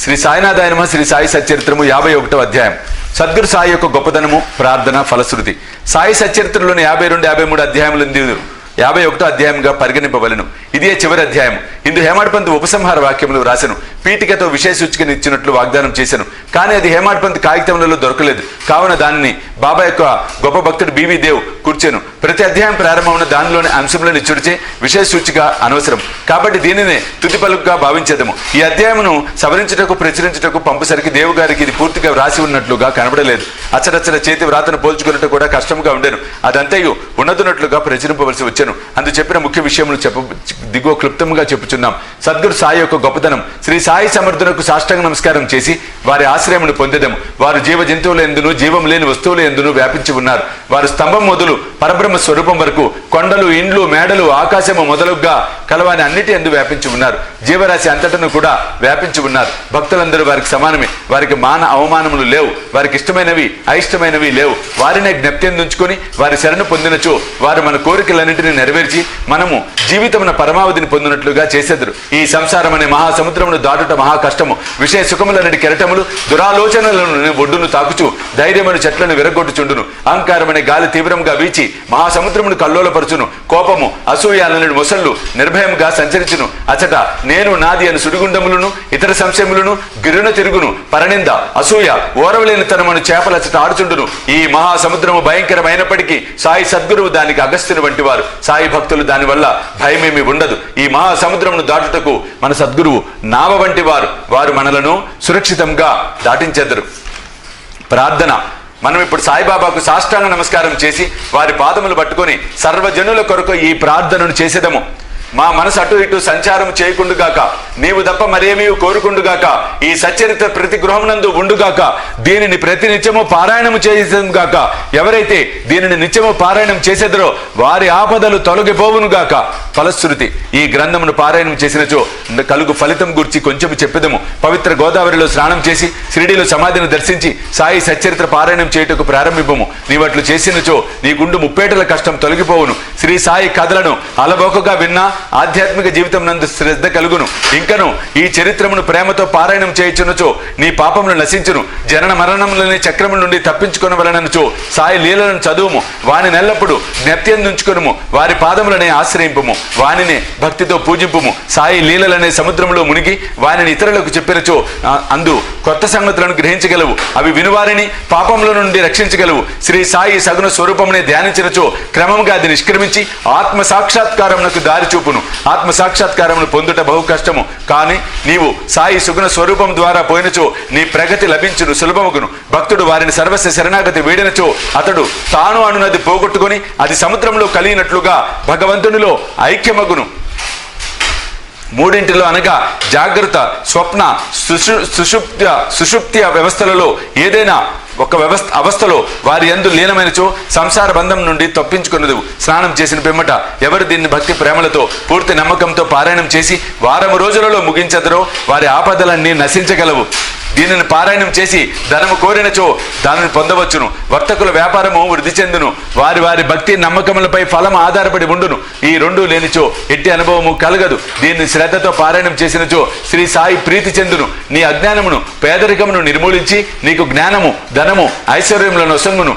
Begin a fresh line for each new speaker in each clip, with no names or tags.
శ్రీ సాయినాథాయ నమః. శ్రీ సాయి సచ్చరిత్రము 51వ అధ్యాయం. సద్గురు సాయి యొక్క గొప్పదనము, ప్రార్థన, ఫలశ్రుతి. సాయి సచ్చరిత్రలోని 52, 53 అధ్యాయములు 51వ అధ్యాయంగా పరిగణింపవలను. ఇదే చివరి అధ్యాయం. ఇందు హేమాడ్ పంత్ ఉపసంహార వాక్యములు రాసెను. పీఠికతో విషయ సూచికను ఇచ్చినట్లు వాగ్దానం చేశాను. కానీ అది హేమాడ్ పంత్ కాగితములలో దొరకలేదు. కావున దానిని బాబా యొక్క గొప్ప భక్తుడు బివి దేవ్ కూర్చాను. ప్రతి అధ్యాయం ప్రారంభమున దానిలోని అంశములను ఇచ్చుడిచే విషయ సూచిక అనవసరం. కాబట్టి దీనినే తుది పలుకుగా భావించేదము. ఈ అధ్యాయమును సవరించుటకు, ప్రచురించుటకు పంపసరికి దేవు గారికి ఇది పూర్తిగా వ్రాసి ఉన్నట్లుగా కనబడలేదు. అచ్చడచ్చడ చేతి వ్రాతను పోల్చుకున్నట్టు కూడా కష్టంగా ఉండేను. అదంతయు ఉన్నదున్నట్లుగా ప్రచురింపవలసి వచ్చాను. అందు చెప్పిన ముఖ్య విషయములు దిగువ క్లుప్తంగా చెప్పుచున్నాం. సద్గురు సాయి యొక్క గొప్పతనం. శ్రీ సాయి సమర్థునకు సాష్టాంగ నమస్కారం చేసి వారి ఆశ్రయమును పొందేదము. వారు జీవ జంతువుల ఎందును, జీవం లేని వస్తువుల ఎందును వ్యాపించి ఉన్నారు. వారు స్తంభం మొదలు పరబ్రహ్మ స్వరూపం వరకు కొండలు, ఇండ్లు, మేడలు, ఆకాశము మొదలుగా కలవాని అన్నిటి ఎందు వ్యాపించి ఉన్నారు. జీవరాశి అంతటను కూడా వ్యాపించి ఉన్నారు. భక్తులందరూ వారికి సమానమే. వారికి మాన అవమానములు లేవు. వారికి ఇష్టమైనవి, అయిష్టమైనవి లేవు. వారినే జ్ఞప్తి ఉంచుకొని వారి శరణు పొందినచో వారు మన కోరికలన్నింటినీ నెరవేర్చి మనము జీవితమున పరమావధిని పొందినట్లుగా చేసేద్దరు. ఈ సంసారం అనే మహాసముద్రమును దాటుట మహా కష్టము. విషయ సుఖములనటి కెరటములు దురాలోచనలను ఒడ్డును తాకుచు ధైర్యమైన చెట్లను విరగొట్టుచుండును. అహంకారమనే గాలి తీవ్రంగా వీచి మహాసముద్రమును కల్లోలపరచును. కోపము, అసూయాలనుడి మొసళ్ళు నిర్భయంగా సంచరించును. అచట నేను నాది అని సుడిగుండములను, ఇతర సంశయములను గిరున తిరుగును. పరనింద, అసూయ, ఓరవలేని తనమను చేపలచట ఆడుచుండును. ఈ మహాసముద్రము భయంకరమైనప్పటికీ సాయి సద్గురువు దానికి అగస్త్యుని వంటి వారు. సాయి భక్తులు దానివల్ల భయమేమి ఉండదు. ఈ మహాసముద్రమును దాటుటకు మన సద్గురువు నావ వంటి వారు. వారు మనలను సురక్షితంగా దాటించెదరు. ప్రార్థన. మనం ఇప్పుడు సాయిబాబాకు సాష్టాంగ నమస్కారం చేసి వారి పాదములు పట్టుకొని సర్వజనుల కొరకు ఈ ప్రార్థనను చేసేదము. మా మనసు అటు ఇటు సంచారం చేయకుండుగాక, నీవు తప్ప మరేమీ కోరుకుండుగాక, ఈ సచ్చరిత్ర ప్రతి గృహమునందు ఉండుగాక, దీనిని ప్రతి నిత్యము పారాయణము చేసేగాక. ఎవరైతే దీనిని నిత్యము పారాయణం చేసేదరో వారి ఆపదలు తొలగిపోవునుగాక. ఫలశ్రుతి. ఈ గ్రంథమును పారాయణం చేసినచో కలుగు ఫలితం గురించి కొంచెం చెప్పెదము. పవిత్ర గోదావరిలో స్నానం చేసి షిరిడీలో సమాధిని దర్శించి సాయి సచ్చరిత్ర పారాయణం చేయుటకు ప్రారంభింపము. నీవట్లు చేసినచో నీ గుండు ముప్పేటల కష్టం తొలగిపోవును. శ్రీ సాయి కథలను అలబోకగా విన్నా ఆధ్యాత్మిక జీవితం నందు శ్రద్ధ కలుగును. ఇంకను ఈ చరిత్రమును ప్రేమతో పారాయణం చేయుచున్నచో నీ పాపములు నశించును. జనన మరణములని చక్రముల నుండి తప్పించుకొనవలనచో సాయి లీలను చదువుము. వాని నెల్లప్పుడు జ్ఞప్తియందుంచుకొనుము. వారి పాదములనే ఆశ్రయింపుము. వానినే భక్తితో పూజింపుము. సాయి లీలలనే సముద్రంలో మునిగి వానిని ఇతరులకు చెప్పినచో అందు కొత్త సంగతులను గ్రహించగలవు. అవి వినువారిని పాపముల నుండి రక్షించగలవు. శ్రీ సాయి సగుణ స్వరూపమునే ధ్యానించినచో క్రమంగా అది నిష్క్రమించి ఆత్మ సాక్షాత్కారమునకు దారి చూపును. ఆత్మ సాక్షాత్కారమును పొందుట బహు కష్టము. కానీ నీవు సాయి సుగుణ స్వరూపం ద్వారా పోయినచో నీ ప్రగతి లభించును, సులభముగును. భక్తుడు వారిని సర్వస్వ శరణాగతి వేడినచో అతడు తాను అనున్నది పోగొట్టుకుని అది సముద్రంలో కలిగినట్లుగా భగవంతునిలో ఐక్యమగును. మూడింటిలో అనగా జాగ్రత్త, స్వప్న, సుషుప్తి వ్యవస్థలలో ఏదైనా ఒక అవస్థలో వారి యందు లీనమైనచో సంసార బంధం నుండి తప్పించుకున్నదు. స్నానం చేసిన పిమ్మట ఎవరు దీన్ని భక్తి ప్రేమలతో పూర్తి నమ్మకంతో పారాయణం చేసి వారము రోజులలో ముగించదరో వారి ఆపదలన్నీ నశించగలవు. దీనిని పారాయణం చేసి ధనము కోరినచో దానిని పొందవచ్చును. వర్తకుల వ్యాపారము వృద్ధి చెందును. వారి వారి భక్తి నమ్మకములపై ఫలం ఆధారపడి ఉండును. ఈ రెండు లేనిచో ఎట్టి అనుభవము కలగదు. దీన్ని శ్రద్ధతో పారాయణం చేసినచో శ్రీ సాయి ప్రీతి చెందును. నీ అజ్ఞానమును, పేదరికమును నిర్మూలించి నీకు జ్ఞానము, ధనము, ఐశ్వర్యములను నొసంగును.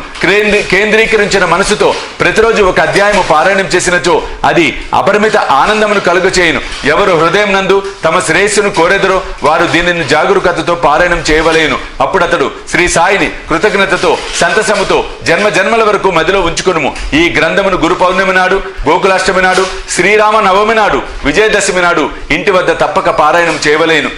కేంద్రీకరించిన మనసుతో ప్రతిరోజు ఒక అధ్యాయము పారాయణం చేసినచో అది అపరిమిత ఆనందమును కలుగచేయును. ఎవరు హృదయం నందు తమ శ్రేయస్సును కోరెదరో వారు దీనిని జాగరూకతతో పారాయణం చేయవలేను. అప్పుడు అతడు శ్రీ సాయిని కృతజ్ఞతతో, సంతసముతో జన్మ జన్మల వరకు మదిలో ఉంచుకొనుము. ఈ గ్రంథమును గురు పౌర్ణమి నాడు, గోకులాష్టమి నాడు, శ్రీరామ నవమి నాడు, విజయదశమి నాడు ఇంటి వద్ద తప్పక పారాయణం చేయవలేను.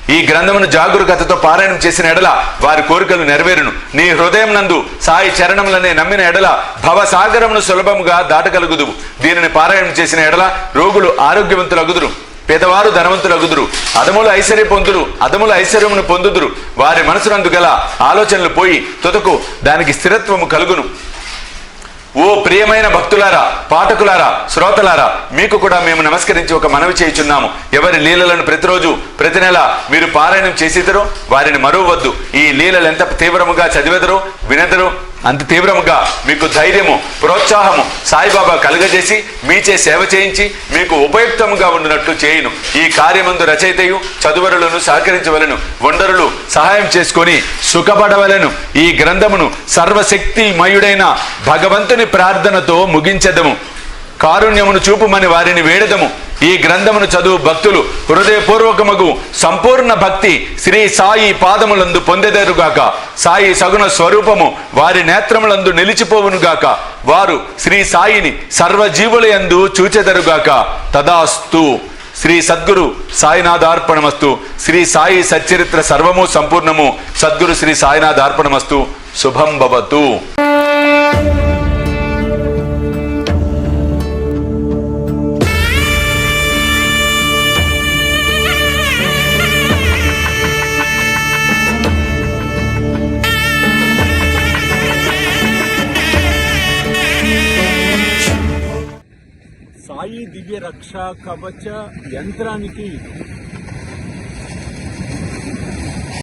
ఈ గ్రంథమును జాగరూకతతో పారాయణం చేసిన ఎడల వారి కోరికలు నెరవేరును. నీ హృదయం నందు సాయి చరణములనే నమ్మిన ఎడల భవసాగరమును సులభముగా దాటగలుగుదువు. దీనిని పారాయణం చేసిన ఎడల రోగులు ఆరోగ్యవంతులగుదురు, పేదవారు ధనవంతులగుదురు, అదములు ఐశ్వర్య పొందురు, అదముల ఐశ్వర్యమును పొందుదురు. వారి మనసునందు గల ఆలోచనలు పోయి తుదకు దానికి స్థిరత్వము కలుగును. ఓ ప్రియమైన భక్తులారా, పాఠకులారా, శ్రోతలారా, మీకు కూడా మేము నమస్కరించి ఒక మనవి చేయుచున్నాము. ఎవరి లీలలను ప్రతిరోజు ప్రతి నెల మీరు పారాయణం చేసేదరో వారిని మరువవద్దు. ఈ లీలలు ఎంత తీవ్రముగా చదివెదరో, వినెదరో, అంత తీవ్రముగా మీకు ధైర్యము ప్రోత్సాహము సాయిబాబా కలుగజేసి మీచే సేవ చేయించి మీకు ఉపయుక్తముగా ఉండినట్లు చేయును. ఈ కార్యమందు రచయితయు చదువరులను సహకరించవలను, వండరులు సహాయం చేసుకొని సుఖపడవలను. ఈ గ్రంథమును సర్వశక్తిమయుడైన భగవంతుని ప్రార్థనతో ముగించెదము. కారుణ్యమును చూపుమని వారిని వేడదము. ఈ గ్రంథమును చదువు భక్తులు హృదయపూర్వకముగు సంపూర్ణ భక్తి శ్రీ సాయి పాదములందు పొందెదరుగాక. సాయి సగుణ స్వరూపము వారి నేత్రములందు నిలిచిపోవునుగాక. వారు శ్రీ సాయిని సర్వజీవులయందు చూచెదరుగాక. తదాస్తు. శ్రీ సద్గురు సాయినాథార్పణమస్తు. శ్రీ సాయి సచ్చరిత్ర సర్వము సంపూర్ణము. సద్గురు శ్రీ సాయినాథార్పణమస్తు. శుభం భవతు.
సాయి దివ్య రక్షా కవచ యంత్రానికి